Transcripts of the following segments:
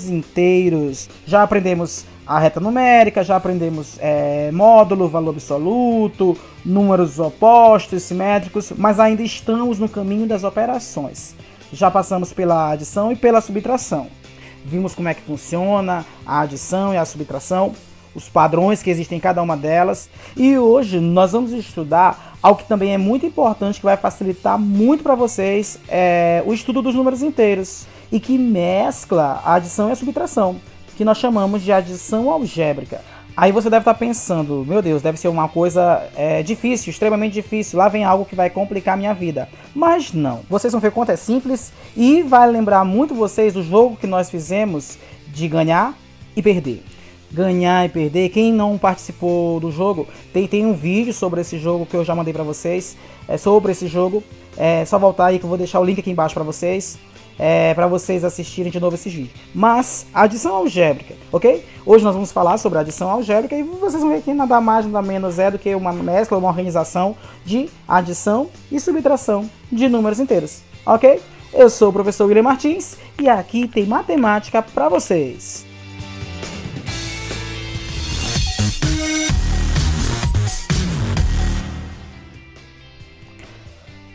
inteiros, já aprendemos a reta numérica, já aprendemos módulo, valor absoluto, números opostos, simétricos, mas ainda estamos no caminho das operações. Já passamos pela adição e pela subtração. Vimos como é que funciona a adição e a subtração, os padrões que existem em cada uma delas. E hoje nós vamos estudar algo que também é muito importante, que vai facilitar muito para vocês, o estudo dos números inteiros, e que mescla a adição e a subtração, que nós chamamos de adição algébrica. Aí você deve estar pensando, meu Deus, deve ser uma coisa difícil, extremamente difícil, lá vem algo que vai complicar a minha vida. Mas não, vocês vão ver quanto é simples e vai lembrar muito vocês do jogo que nós fizemos de ganhar e perder. Ganhar e perder, quem não participou do jogo, tem um vídeo sobre esse jogo que eu já mandei para vocês, sobre esse jogo, é só voltar aí que eu vou deixar o link aqui embaixo para vocês assistirem de novo esse vídeo. Mas, adição algébrica, ok? Hoje nós vamos falar sobre adição algébrica e vocês vão ver que nada mais, nada menos do que uma mescla, uma organização de adição e subtração de números inteiros, ok? Eu sou o professor William Martins e aqui tem matemática para vocês.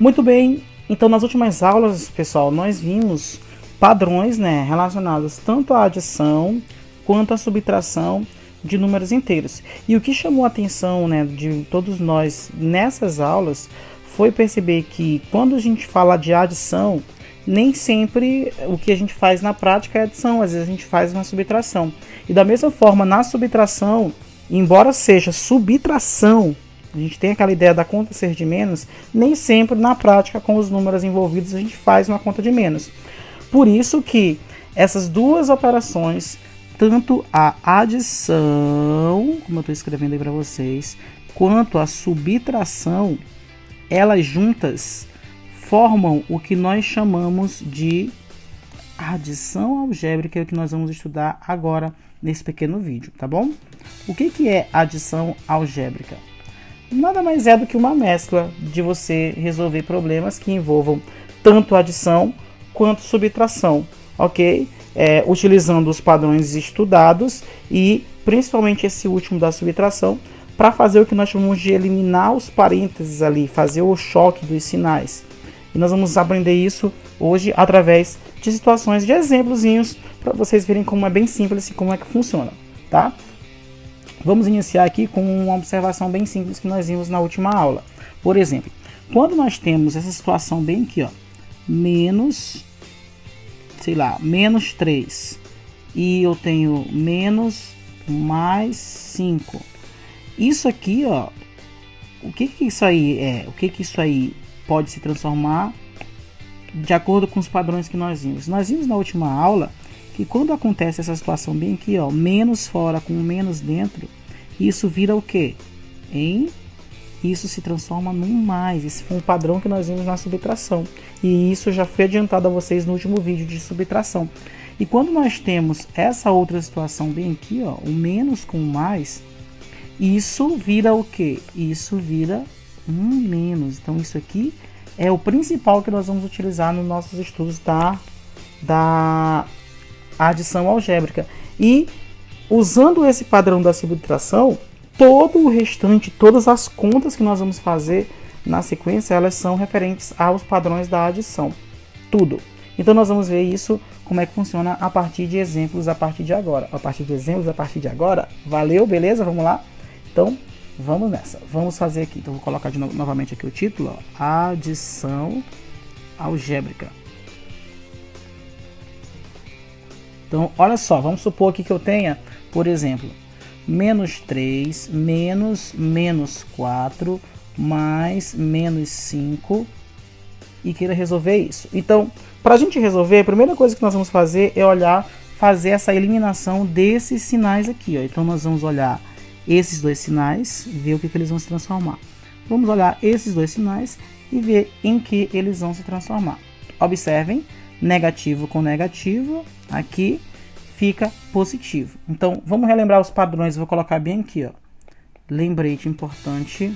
Muito bem, então nas últimas aulas, pessoal, nós vimos padrões, relacionados tanto à adição quanto à subtração de números inteiros. E o que chamou a atenção, de todos nós nessas aulas foi perceber que quando a gente fala de adição, nem sempre o que a gente faz na prática é adição, às vezes a gente faz uma subtração. E da mesma forma, na subtração, embora seja subtração, a gente tem aquela ideia da conta ser de menos, nem sempre na prática com os números envolvidos a gente faz uma conta de menos. Por isso que essas duas operações, tanto a adição, como eu estou escrevendo aí para vocês, quanto a subtração, elas juntas formam o que nós chamamos de adição algébrica, que é o que nós vamos estudar agora nesse pequeno vídeo, tá bom? O que é adição algébrica? Nada mais é do que uma mescla de você resolver problemas que envolvam tanto adição quanto subtração, ok? Utilizando os padrões estudados e principalmente esse último da subtração para fazer o que nós chamamos de eliminar os parênteses ali, fazer o choque dos sinais. E nós vamos aprender isso hoje através de situações, de exemplozinhos, para vocês verem como é bem simples e como é que funciona, tá? Vamos iniciar aqui com uma observação bem simples que nós vimos na última aula. Por exemplo, quando nós temos essa situação bem aqui, ó, menos 3 e eu tenho menos mais 5. Isso aqui, ó, o que isso aí é? O que isso aí pode se transformar de acordo com os padrões que nós vimos? Nós vimos na última aula que quando acontece essa situação bem aqui, ó, menos fora com menos dentro, isso vira o quê? Isso se transforma num mais. Esse foi um padrão que nós vimos na subtração. E isso já foi adiantado a vocês no último vídeo de subtração. E quando nós temos essa outra situação bem aqui, ó, o menos com o mais, isso vira o quê? Isso vira um menos. Então isso aqui é o principal que nós vamos utilizar nos nossos estudos da adição algébrica. E usando esse padrão da subtração, todo o restante, todas as contas que nós vamos fazer na sequência, elas são referentes aos padrões da adição. Tudo. Então nós vamos ver isso, como é que funciona a partir de exemplos a partir de agora. A partir de exemplos a partir de agora. Valeu, beleza? Vamos lá? Então, vamos nessa. Vamos fazer aqui. Então vou colocar novamente aqui o título, ó, adição algébrica. Então, olha só, vamos supor aqui que eu tenha, por exemplo, menos 3, menos 4, mais menos 5 e queira resolver isso. Então, para a gente resolver, a primeira coisa que nós vamos fazer é fazer essa eliminação desses sinais aqui, ó. Então, nós vamos olhar esses dois sinais, ver o que eles vão se transformar. Vamos olhar esses dois sinais e ver em que eles vão se transformar. Observem, negativo com negativo, aqui fica positivo. Então, vamos relembrar os padrões, vou colocar bem aqui, ó. Lembrete importante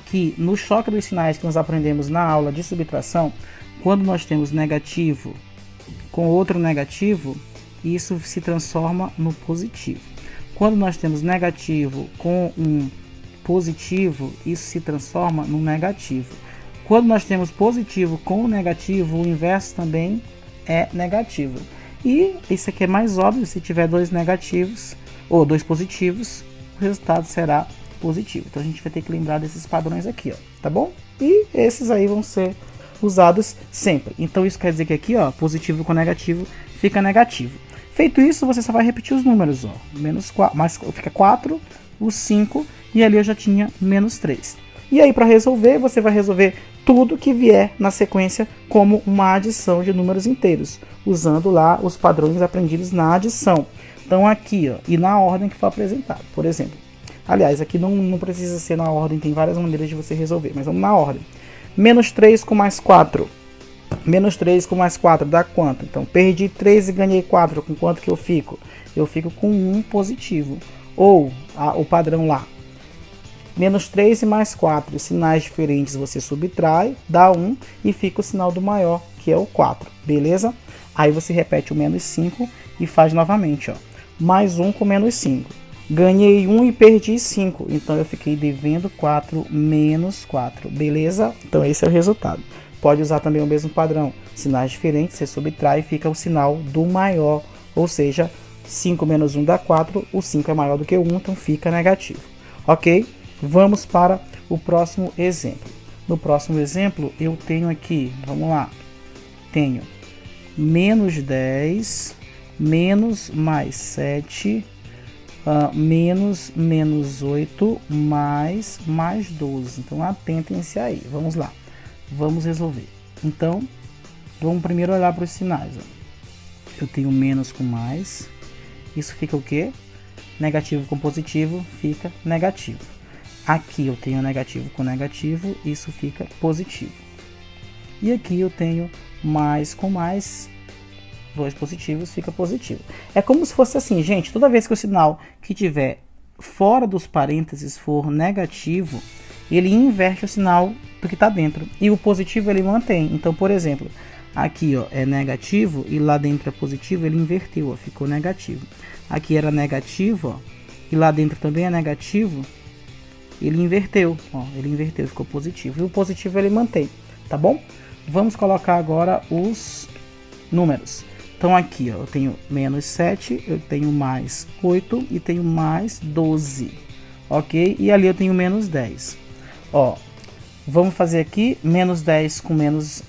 que no choque dos sinais que nós aprendemos na aula de subtração, quando nós temos negativo com outro negativo, isso se transforma no positivo. Quando nós temos negativo com um positivo, isso se transforma no negativo. Quando nós temos positivo com negativo, o inverso também é negativo. E isso aqui é mais óbvio, se tiver dois negativos ou dois positivos, o resultado será positivo. Então a gente vai ter que lembrar desses padrões aqui, ó, tá bom? E esses aí vão ser usados sempre. Então isso quer dizer que aqui, ó, positivo com negativo fica negativo. Feito isso, você só vai repetir os números, ó. Menos 4, mais, fica 4, o 5, e ali eu já tinha menos 3. E aí para resolver, você vai resolver tudo que vier na sequência como uma adição de números inteiros, usando lá os padrões aprendidos na adição. Então aqui, ó, e na ordem que foi apresentado, por exemplo. Aliás, aqui não precisa ser na ordem, tem várias maneiras de você resolver, mas vamos na ordem. Menos 3 com mais 4. Menos 3 com mais 4 dá quanto? Então, perdi 3 e ganhei 4. Com quanto que eu fico? Eu fico com 1 positivo. Ou, o padrão lá. Menos 3 e mais 4. Sinais diferentes você subtrai, dá 1 e fica o sinal do maior, que é o 4. Beleza? Aí você repete o menos 5 e faz novamente, ó. Mais 1 com menos 5. Ganhei 1 e perdi 5. Então eu fiquei devendo 4 menos 4. Beleza? Então esse é o resultado. Pode usar também o mesmo padrão. Sinais diferentes, você subtrai e fica o sinal do maior. Ou seja, 5 menos 1 dá 4. O 5 é maior do que o 1, então fica negativo. Ok? Vamos para o próximo exemplo. No próximo exemplo eu tenho aqui, vamos lá. Tenho menos 10, menos mais 7... menos 8 mais 12. Então atentem-se aí, vamos lá, vamos resolver. Então vamos primeiro olhar para os sinais, ó. Eu tenho menos com mais, isso fica o que? Negativo com positivo fica negativo. Aqui eu tenho negativo com negativo, isso fica positivo. E aqui eu tenho mais com mais, dois positivos fica positivo. É como se fosse assim, gente, toda vez que o sinal que tiver fora dos parênteses for negativo, ele inverte o sinal do que está dentro. E o positivo ele mantém. Então, por exemplo, aqui ó, é negativo e lá dentro é positivo, ele inverteu, ó, ficou negativo. Aqui era negativo, ó, e lá dentro também é negativo, ele inverteu, ó, ele inverteu, ficou positivo. E o positivo ele mantém, tá bom? Vamos colocar agora os números. Então aqui ó, eu tenho menos 7, eu tenho mais 8 e tenho mais 12, ok? E ali eu tenho menos 10. Ó, vamos fazer aqui, menos 10 com menos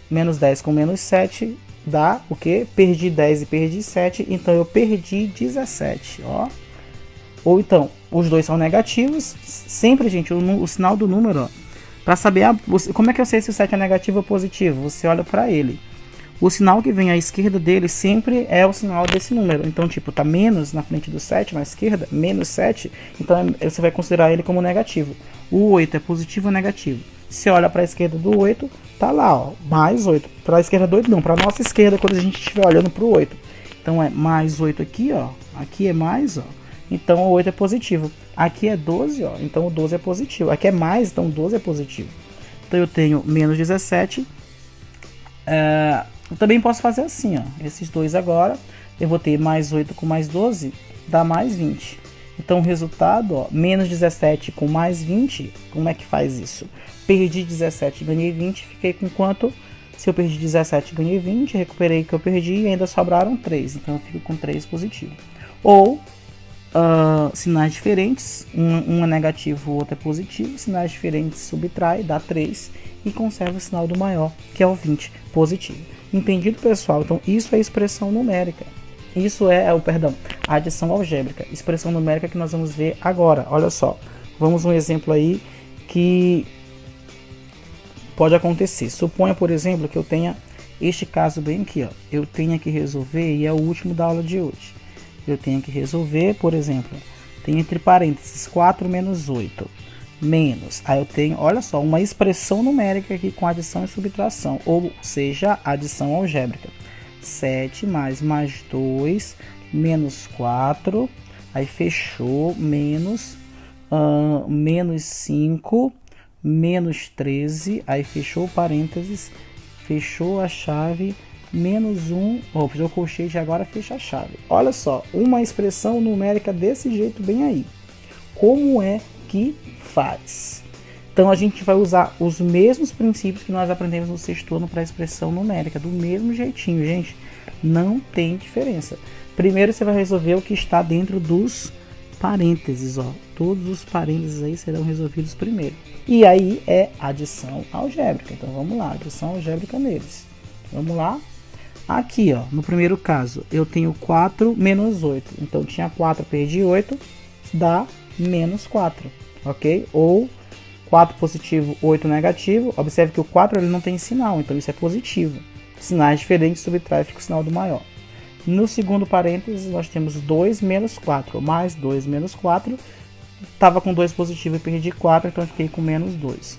7 dá o que? Perdi 10 e perdi 7, então eu perdi 17, ó. Ou então, os dois são negativos, sempre gente, o sinal do número, para saber como é que eu sei se o 7 é negativo ou positivo, você olha para ele. O sinal que vem à esquerda dele sempre é o sinal desse número. Então, tipo, tá menos na frente do 7, na esquerda, menos 7. Então, você vai considerar ele como negativo. O 8 é positivo ou negativo? Se olha para a esquerda do 8, tá lá, ó, mais 8. Para a esquerda do 8, não. Para a nossa esquerda, quando a gente estiver olhando para o 8. Então, é mais 8 aqui, ó. Aqui é mais, ó. Então, o 8 é positivo. Aqui é 12, ó. Então, o 12 é positivo. Aqui é mais, então o 12 é positivo. Então, eu tenho menos 17. Eu também posso fazer assim, ó, esses dois agora, eu vou ter mais 8 com mais 12, dá mais 20. Então o resultado, ó, menos 17 com mais 20, como é que faz isso? Perdi 17, ganhei 20, fiquei com quanto? Se eu perdi 17, ganhei 20, recuperei o que eu perdi e ainda sobraram 3, então eu fico com 3 positivo. Ou sinais diferentes, um é negativo, o outro é positivo, sinais diferentes subtrai, dá 3 e conserva o sinal do maior, que é o 20, positivo. Entendido, pessoal? Então isso é expressão numérica. Isso é a adição algébrica. Expressão numérica que nós vamos ver agora. Olha só. Vamos um exemplo aí que pode acontecer. Suponha, por exemplo, que eu tenha este caso bem aqui, ó. Eu tenho que resolver, e é o último da aula de hoje. Eu tenho que resolver, por exemplo, tem entre parênteses 4 menos 8. Menos, aí eu tenho, olha só, uma expressão numérica aqui com adição e subtração, ou seja, adição algébrica. 7 mais 2, menos 4, aí fechou, menos 5, menos 13, aí fechou parênteses, fechou a chave, menos 1, fechou o colchete, agora fecha a chave. Olha só, uma expressão numérica desse jeito bem aí. Como é que faz? Então a gente vai usar os mesmos princípios que nós aprendemos no sexto ano para a expressão numérica, do mesmo jeitinho, gente. Não tem diferença. Primeiro você vai resolver o que está dentro dos parênteses, ó. Todos os parênteses aí serão resolvidos primeiro. E aí é adição algébrica. Então vamos lá, adição algébrica neles. Vamos lá. Aqui, ó, no primeiro caso, eu tenho 4 menos 8. Então tinha 4, perdi 8, dá menos 4, ok? Ou 4 positivo, 8 negativo. Observe que o 4 ele não tem sinal, então isso é positivo. Sinais diferentes subtrai, fica o sinal do maior. No segundo parênteses, nós temos 2 menos 4, mais 2 menos 4. Estava com 2 positivo e perdi 4, então eu fiquei com menos 2.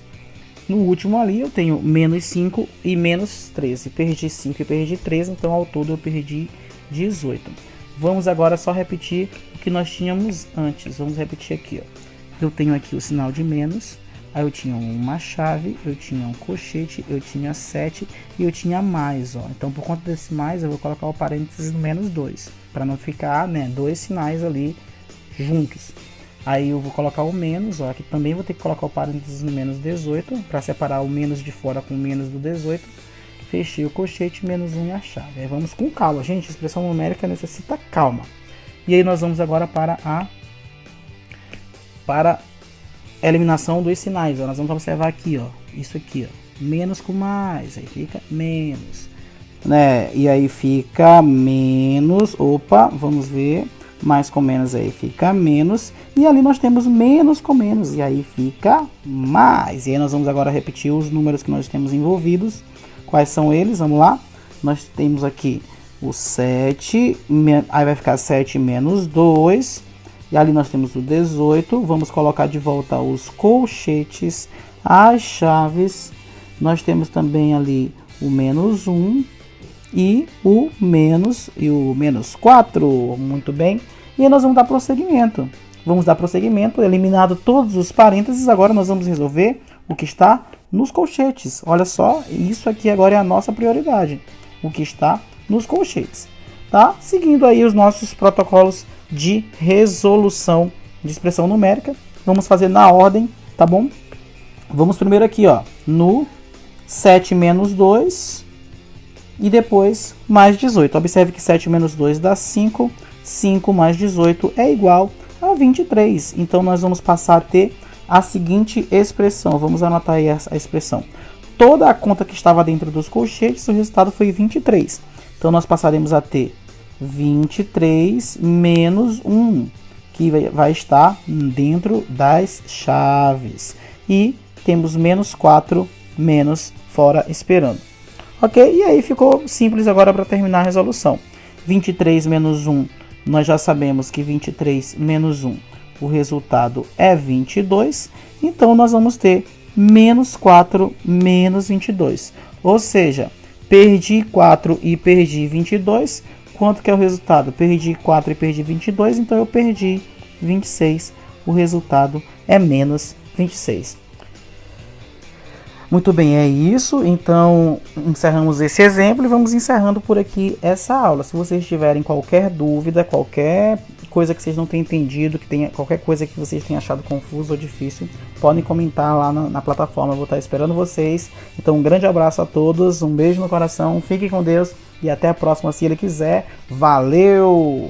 No último ali, eu tenho menos 5 e menos 13. Perdi 5 e perdi 13, então ao todo eu perdi 18. Vamos agora só repetir o que nós tínhamos antes. Vamos repetir aqui, ó. Eu tenho aqui o sinal de menos. Aí eu tinha uma chave, eu tinha um colchete, eu tinha 7 e eu tinha mais, ó. Então por conta desse mais eu vou colocar o parênteses no menos 2, para não ficar, né, dois sinais ali juntos. Aí eu vou colocar o menos, ó, aqui também vou ter que colocar o parênteses no menos 18, para separar o menos de fora com o menos do 18. Fechei o colchete, menos 1 e a chave. Aí vamos com calma, gente, a expressão numérica necessita calma. E aí nós vamos agora para a eliminação dos sinais, ó. Nós vamos observar aqui, ó, isso aqui, ó, menos com mais, aí fica menos, né? E aí fica menos, opa, vamos ver, mais com menos aí fica menos, e ali nós temos menos com menos, e aí fica mais. E aí nós vamos agora repetir os números que nós temos envolvidos. Quais são eles? Vamos lá. Nós temos aqui o 7, aí vai ficar 7 menos 2. E ali nós temos o 18, vamos colocar de volta os colchetes, as chaves. Nós temos também ali o menos 1 e o menos 4, muito bem. E aí nós vamos dar prosseguimento. Vamos dar prosseguimento, eliminado todos os parênteses, agora nós vamos resolver o que está nos colchetes. Olha só, isso aqui agora é a nossa prioridade, o que está nos colchetes, tá? Seguindo aí os nossos protocolos de resolução de expressão numérica. Vamos fazer na ordem, tá bom? Vamos primeiro aqui, ó, no 7 menos 2 e depois mais 18. Observe que 7 menos 2 dá 5, 5 mais 18 é igual a 23. Então nós vamos passar a ter a seguinte expressão. Vamos anotar aí essa expressão. Toda a conta que estava dentro dos colchetes, o resultado foi 23. Então nós passaremos a ter 23 menos 1, que vai estar dentro das chaves. E temos menos 4, menos fora esperando. Ok? E aí ficou simples agora para terminar a resolução. 23 menos 1, nós já sabemos que 23 menos 1, o resultado é 22. Então nós vamos ter menos 4 menos 22. Ou seja, perdi 4 e perdi 22. Quanto que é o resultado? Perdi 4 e perdi 22, então eu perdi 26. O resultado é menos 26. Muito bem, é isso. Então, encerramos esse exemplo e vamos encerrando por aqui essa aula. Se vocês tiverem qualquer dúvida, qualquer coisa que vocês não tenham entendido, qualquer coisa que vocês tenham achado confuso ou difícil, podem comentar lá na plataforma. Eu vou estar esperando vocês. Então, um grande abraço a todos, um beijo no coração, fiquem com Deus e até a próxima, se Ele quiser. Valeu!